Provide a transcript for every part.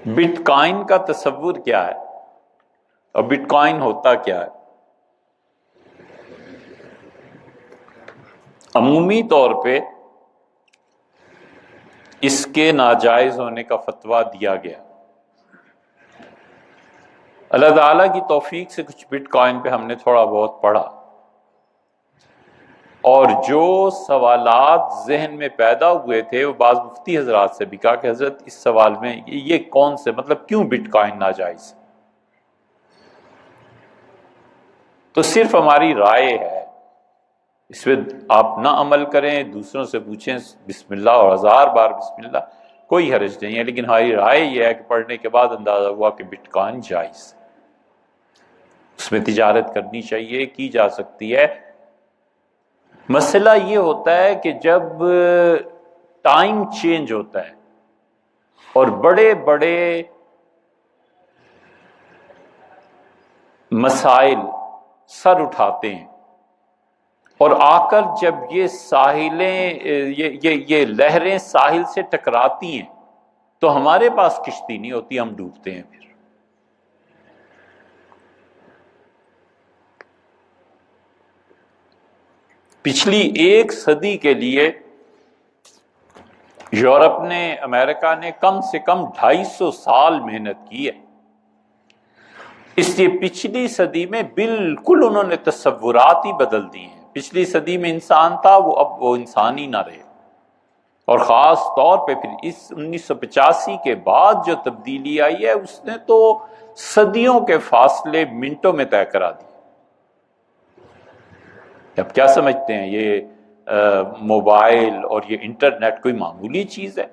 But coin کا تصور کیا ہے اور بٹ کوائن ہوتا کیا ہے؟ عمومی طور پہ اس کے ناجائز ہونے کا فتویٰ دیا گیا۔ اللہ تعالیٰ کی توفیق سے کچھ بٹ کوائن پہ ہم نے تھوڑا بہت پڑھا، اور جو سوالات ذہن میں پیدا ہوئے تھے وہ بعض مفتی حضرات سے بھی کہا کہ حضرت اس سوال میں یہ کون سے مطلب کیوں بٹ کوائن ناجائز ہے؟ تو صرف ہماری رائے ہے، اس پہ آپ نہ عمل کریں، دوسروں سے پوچھیں بسم اللہ اور 1000 بار بسم اللہ، کوئی حرج نہیں ہے، لیکن ہماری رائے یہ ہے کہ پڑھنے کے بعد اندازہ ہوا کہ بٹ کوائن جائز ہے، اس میں تجارت کرنی چاہیے، کی جا سکتی ہے۔ مسئلہ یہ ہوتا ہے کہ جب ٹائم چینج ہوتا ہے اور بڑے بڑے مسائل سر اٹھاتے ہیں، اور آ کر جب یہ ساحلیں یہ لہریں ساحل سے ٹکراتی ہیں تو ہمارے پاس کشتی نہیں ہوتی، ہم ڈوبتے ہیں۔ پھر پچھلی 1 صدی کے لیے یورپ نے، امریکہ نے کم سے کم 250 سال محنت کی ہے، اس لیے پچھلی صدی میں بالکل انہوں نے تصورات ہی بدل دی ہیں۔ پچھلی صدی میں انسان تھا، وہ اب وہ انسان ہی نہ رہے، اور خاص طور پہ پھر اس 1985 کے بعد جو تبدیلی آئی ہے اس نے تو صدیوں کے فاصلے منٹوں میں طے کرا دی۔ اب کیا سمجھتے ہیں یہ موبائل اور یہ انٹرنیٹ کوئی معمولی چیز ہے؟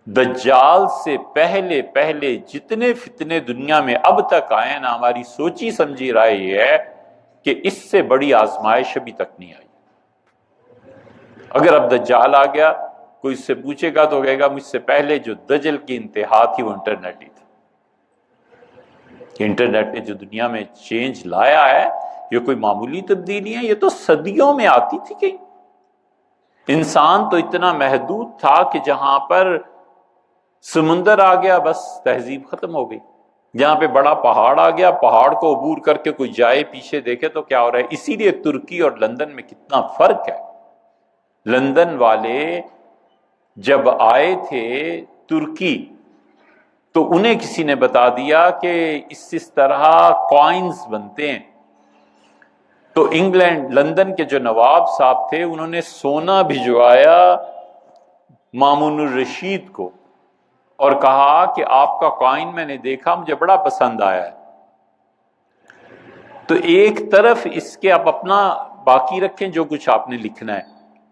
دجال سے پہلے جتنے فتنے دنیا میں اب تک آئے نا، ہماری سوچی سمجھی رائے یہ ہے کہ اس سے بڑی آزمائش ابھی تک نہیں آئی۔ اگر اب دجال آ گیا، کوئی اس سے پوچھے گا تو کہے گا مجھ سے پہلے جو دجل کی انتہا تھی وہ انٹرنیٹ ہی تھا۔ انٹرنیٹ نے جو دنیا میں چینج لایا ہے یہ کوئی معمولی تبدیلی ہے، یہ تو صدیوں میں آتی تھی۔ کہ انسان تو اتنا محدود تھا کہ جہاں پر سمندر آ گیا بس تہذیب ختم ہو گئی، جہاں پہ بڑا پہاڑ آ گیا، پہاڑ کو عبور کر کے کوئی جائے پیچھے دیکھے تو کیا ہو رہا ہے۔ اسی لیے ترکی اور لندن میں کتنا فرق ہے۔ لندن والے جب آئے تھے ترکی تو انہیں کسی نے بتا دیا کہ اس طرح کوائنز بنتے ہیں، تو انگلینڈ لندن کے جو نواب صاحب تھے انہوں نے سونا بھجوایا مامون الرشید کو اور کہا کہ آپ کا کوائن میں نے دیکھا، مجھے بڑا پسند آیا ہے۔ تو ایک طرف اس کے آپ اپنا باقی رکھیں جو کچھ آپ نے لکھنا ہے،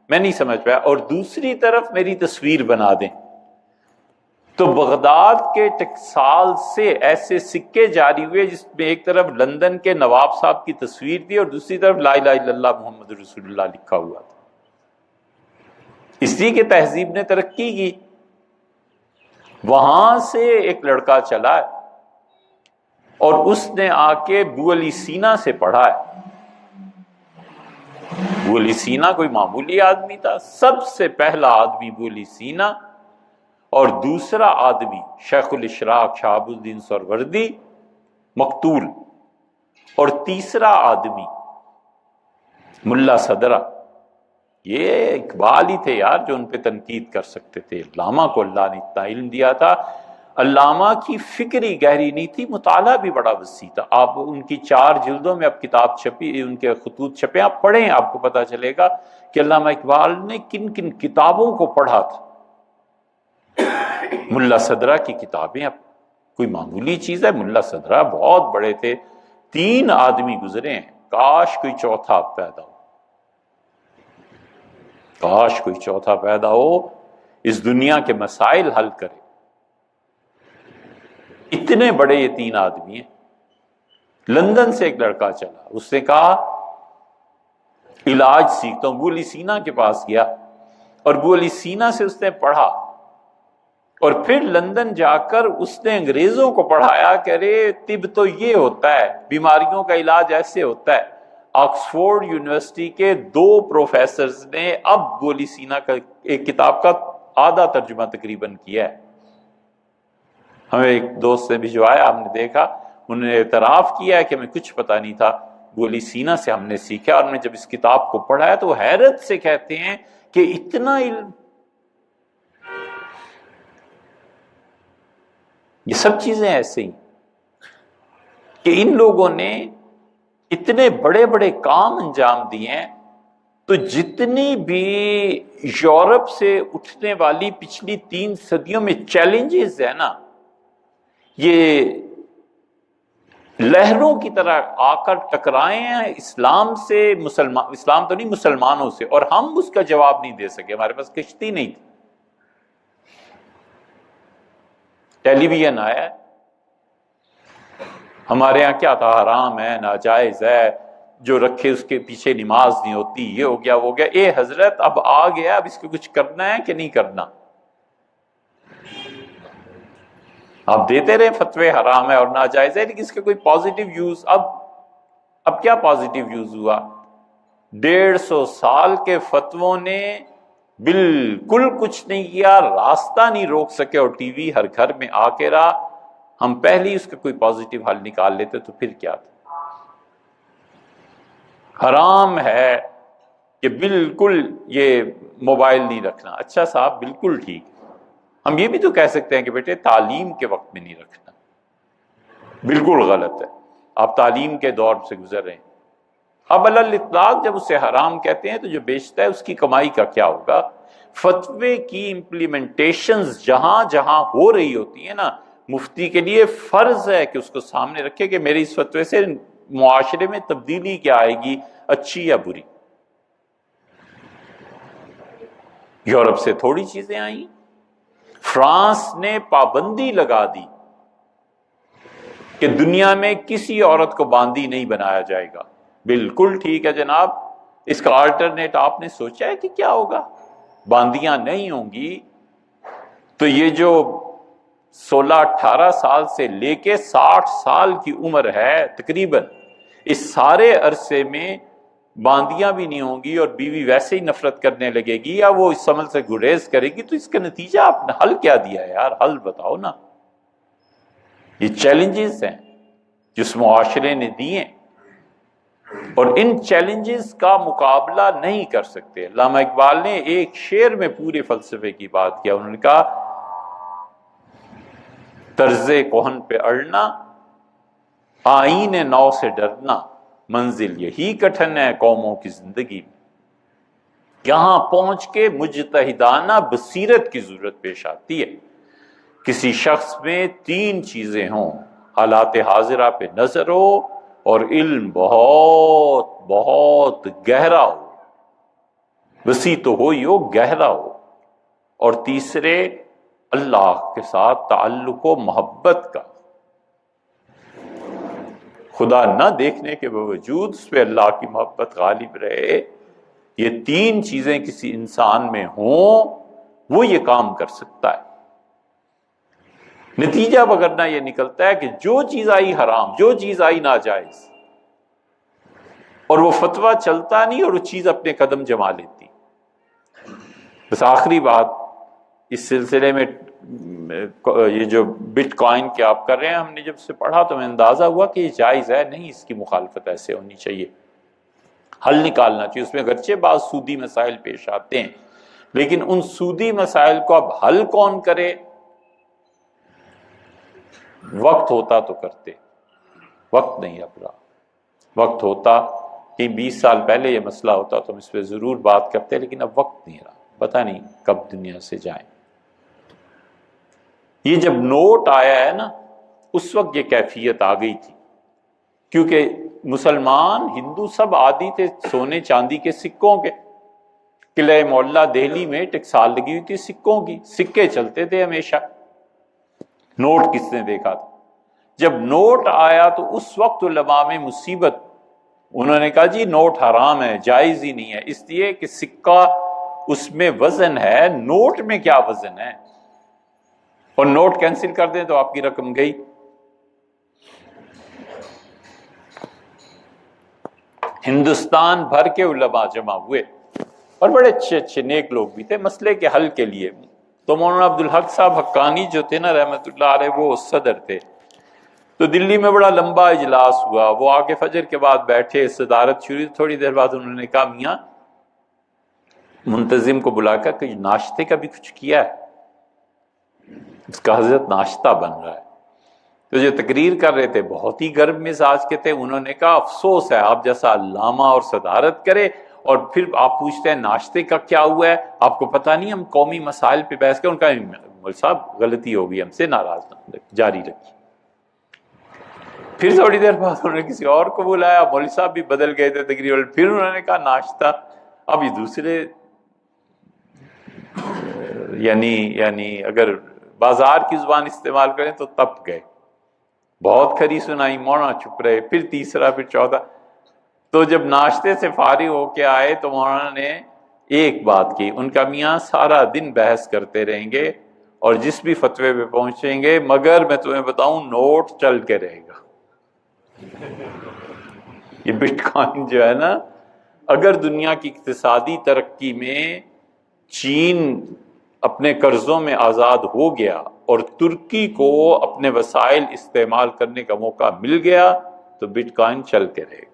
میں نہیں سمجھ پایا، اور دوسری طرف میری تصویر بنا دیں۔ تو بغداد کے ٹکسال سے ایسے سکے جاری ہوئے جس میں ایک طرف لندن کے نواب صاحب کی تصویر تھی اور دوسری طرف لا الہ الا اللہ محمد رسول اللہ لکھا ہوا تھا۔ اس لیے کہ تہذیب نے ترقی کی۔ وہاں سے ایک لڑکا چلا ہے اور اس نے آ کے ابو علی سینا سے پڑھا ہے۔ ابو علی سینا کوئی معمولی آدمی تھا، سب سے پہلا آدمی ابو علی سینا، اور دوسرا آدمی شیخ الاشراق شہاب الدین سہروردی مقتول، اور تیسرا آدمی ملا صدرہ۔ یہ اقبال ہی تھے یار جو ان پہ تنقید کر سکتے تھے۔ علامہ کو اللہ نے اتنا علم دیا تھا، علامہ کی فکری گہری نہیں تھی، مطالعہ بھی بڑا وسیع تھا۔ آپ ان کی 4 جلدوں میں اب کتاب چھپی، ان کے خطوط چھپے، آپ پڑھیں آپ کو پتہ چلے گا کہ علامہ اقبال نے کن کن کتابوں کو پڑھا تھا۔ ملا صدرہ کی کتابیں اب کوئی معمولی چیز ہے؟ ملا صدرہ بہت بڑے تھے، 3 آدمی گزرے ہیں، کاش کوئی چوتھا پیدا ہو، کاش کوئی چوتھا پیدا ہو، اس دنیا کے مسائل حل کرے۔ اتنے بڑے یہ 3 آدمی ہیں۔ لندن سے ایک لڑکا چلا، اس نے کہا علاج سیکھتا ہوں، ابو علی سینا کے پاس گیا اور ابو علی سینا سے اس نے پڑھا، اور پھر لندن جا کر اس نے انگریزوں کو پڑھایا کہ ارے طب تو یہ ہوتا ہے، بیماریوں کا علاج ایسے ہوتا ہے۔ آکسفورڈ یونیورسٹی کے 2 پروفیسرز نے اب ابو علی سینا کا ایک کتاب کا آدھا ترجمہ تقریباً کیا ہے۔ ہمیں ایک دوست نے بھجوایا، ہم نے دیکھا، انہوں نے اعتراف کیا کہ ہمیں کچھ پتہ نہیں تھا، گولی سینا سے ہم نے سیکھا، اور میں جب اس کتاب کو پڑھا ہے تو حیرت سے کہتے ہیں کہ اتنا علم، یہ سب چیزیں ایسے ہی کہ ان لوگوں نے اتنے بڑے بڑے کام انجام دیے ہیں۔ تو جتنی بھی یورپ سے اٹھنے والی پچھلی 3 صدیوں میں چیلنجز ہے نا، یہ لہروں کی طرح آ کر ٹکرائے ہیں اسلام سے، اسلام تو نہیں، مسلمانوں سے، اور ہم اس کا جواب نہیں دے سکے، ہمارے پاس کشتی نہیں تھی۔ ٹیلی ویژن آیا، ہمارے ہاں کیا تھا، حرام ہے، ناجائز ہے، جو رکھے اس کے پیچھے نماز نہیں ہوتی، یہ ہو گیا وہ گیا۔ اے حضرت اب آ گیا، اب اس کو کچھ کرنا ہے کہ نہیں کرنا؟ آپ دیتے رہے فتوے حرام ہے اور ناجائز ہے، لیکن اس کے کوئی پازیٹیو یوز؟ اب کیا پازیٹیو یوز ہوا؟ 150 سال کے فتووں نے بالکل کچھ نہیں کیا، راستہ نہیں روک سکے، اور ٹی وی ہر گھر میں آ کے رہا۔ ہم پہلے اس کا کوئی پازیٹیو حل نکال لیتے تو پھر کیا تھا؟ حرام ہے کہ بالکل یہ موبائل نہیں رکھنا، اچھا صاحب بالکل ٹھیک، ہم یہ بھی تو کہہ سکتے ہیں کہ بیٹے تعلیم کے وقت میں نہیں رکھنا، بالکل غلط ہے، آپ تعلیم کے دور سے گزر رہے ہیں۔ اب علی الاطلاق جب اسے حرام کہتے ہیں تو جو بیچتا ہے اس کی کمائی کا کیا ہوگا؟ فتوے کی امپلیمنٹیشنز جہاں جہاں ہو رہی ہوتی ہیں نا، مفتی کے لیے فرض ہے کہ اس کو سامنے رکھے کہ میرے اس فتوے سے معاشرے میں تبدیلی کیا آئے گی، اچھی یا بری۔ یورپ سے تھوڑی چیزیں آئیں، فرانس نے پابندی لگا دی کہ دنیا میں کسی عورت کو باندی نہیں بنایا جائے گا۔ بالکل ٹھیک ہے جناب، اس کا آلٹرنیٹ آپ نے سوچا ہے کہ کیا ہوگا؟ باندیاں نہیں ہوں گی تو یہ جو 16-18 سال سے لے کے 60 سال کی عمر ہے تقریباً، اس سارے عرصے میں باندیاں بھی نہیں ہوں گی، اور بیوی ویسے ہی نفرت کرنے لگے گی یا وہ اس عمل سے گریز کرے گی، تو اس کا نتیجہ آپ نے حل کیا دیا ہے یار؟ حل بتاؤ نا۔ یہ چیلنجز ہیں جو اس معاشرے نے دیے، اور ان چیلنجز کا مقابلہ نہیں کر سکتے۔ علامہ اقبال نے ایک شعر میں پورے فلسفے کی بات کیا، انہوں نے کہا طرز کہن پہ اڑنا، آئین نو سے ڈرنا، منزل یہی کٹھن ہے قوموں کی زندگی میں۔ یہاں پہنچ کے مجتہدانہ بصیرت کی ضرورت پیش آتی ہے۔ کسی شخص میں 3 چیزیں ہوں، حالات حاضرہ پہ نظر ہو، اور علم بہت بہت گہرا ہو، وسیع تو ہو ہی ہو، گہرا ہو، اور تیسرے اللہ کے ساتھ تعلق و محبت کا، خدا نہ دیکھنے کے باوجود اس پہ اللہ کی محبت غالب رہے۔ یہ 3 چیزیں کسی انسان میں ہوں، وہ یہ کام کر سکتا ہے۔ نتیجہ بگرنا یہ نکلتا ہے کہ جو چیز آئی حرام، جو چیز آئی ناجائز، اور وہ فتویٰ چلتا نہیں اور وہ چیز اپنے قدم جما لیتی۔ بس آخری بات اس سلسلے میں، یہ جو بٹ کوائن کے آپ کر رہے ہیں، ہم نے جب سے پڑھا تو ہمیں اندازہ ہوا کہ یہ جائز ہے نہیں، اس کی مخالفت ایسے ہونی چاہیے، حل نکالنا چاہیے۔ اس میں اگرچہ بعض سودی مسائل پیش آتے ہیں، لیکن ان سودی مسائل کو اب حل کون کرے؟ وقت ہوتا تو کرتے، وقت نہیں اب رہا۔ وقت ہوتا کہ 20 سال پہلے یہ مسئلہ ہوتا تو ہم اس پہ ضرور بات کرتے، لیکن اب وقت نہیں رہا، پتہ نہیں کب دنیا سے جائیں۔ یہ جب نوٹ آیا ہے نا، اس وقت یہ کیفیت آ گئی تھی، کیونکہ مسلمان ہندو سب عادی تھے سونے چاندی کے سکوں کے۔ قلعہ معلیٰ دہلی میں ٹکسال لگی ہوئی تھی سکوں کی، سکے چلتے تھے ہمیشہ۔ نوٹ کس نے دیکھا تھا؟ جب نوٹ آیا تو اس وقت علماء میں مصیبت، انہوں نے کہا جی نوٹ حرام ہے، جائز ہی نہیں ہے، اس لیے کہ سکہ اس میں وزن ہے، نوٹ میں کیا وزن ہے؟ اور نوٹ کینسل کر دیں تو آپ کی رقم گئی۔ ہندوستان بھر کے علماء جمع ہوئے، اور بڑے اچھے اچھے نیک لوگ بھی تھے مسئلے کے حل کے لیے، تو مولانا عبدالحق صاحب حقانی جو تھے نا رحمت اللہ علیہ، وہ صدر تھے. تو دلی میں بڑا لمبا اجلاس ہوا، وہ آ کے فجر کے بعد بیٹھے، صدارت شروع. تھوڑی دیر بعد انہوں نے کہا میاں منتظم کو بلا کر کہ ناشتے کا بھی کچھ کیا ہے؟ اس کا حضرت ناشتہ بن رہا ہے. تو جو تقریر کر رہے تھے بہت ہی گرم مزاج کے تھے، انہوں نے کہا افسوس ہے آپ جیسا علامہ اور صدارت کرے اور پھر آپ پوچھتے ہیں ناشتے کا کیا ہوا ہے، آپ کو پتہ نہیں ہم قومی مسائل پہ بحث کریں. ان کا مول صاحب غلطی ہوگی، ہم سے ناراض نہ جاری رکھیے. پھر تھوڑی دیر بعد انہوں نے کسی اور کو بلایا، مولوی صاحب بھی بدل گئے تھے تقریر، پھر انہوں نے کہا ناشتہ. اب یہ دوسرے یعنی اگر بازار کی زبان استعمال کریں تو تپ گئے، بہت کھری سنائی، مولانا چپ رہے. پھر تیسرا، پھر چوتھا. تو جب ناشتے سے فارغ ہو کے آئے تو مولانا نے ایک بات کی، ان کا میاں سارا دن بحث کرتے رہیں گے اور جس بھی فتوے پہ پہنچیں گے، مگر میں تمہیں بتاؤں نوٹ چل کے رہے گا. یہ بٹ کوائن جو ہے نا، اگر دنیا کی اقتصادی ترقی میں چین اپنے قرضوں میں آزاد ہو گیا اور ترکی کو اپنے وسائل استعمال کرنے کا موقع مل گیا تو بٹ کوائن چل کے رہے گا.